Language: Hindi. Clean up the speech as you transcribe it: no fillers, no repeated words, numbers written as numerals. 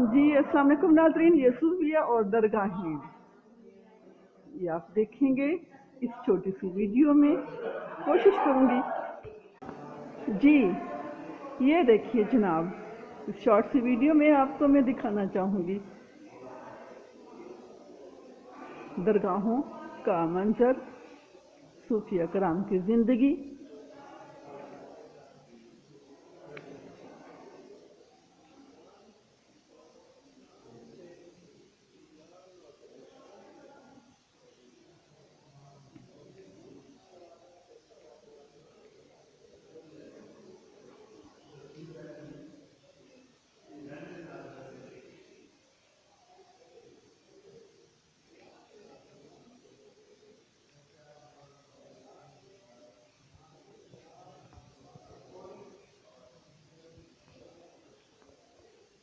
जी अस्सलाम वालेकुम नाज़रीन, ये सूफिया और दरगाहें ये आप देखेंगे इस छोटी सी वीडियो में। कोशिश करूंगी जी। ये देखिए जनाब, इस शॉर्ट सी वीडियो में आपको मैं दिखाना चाहूँगी दरगाहों का मंजर, सूफिया कराम की ज़िंदगी।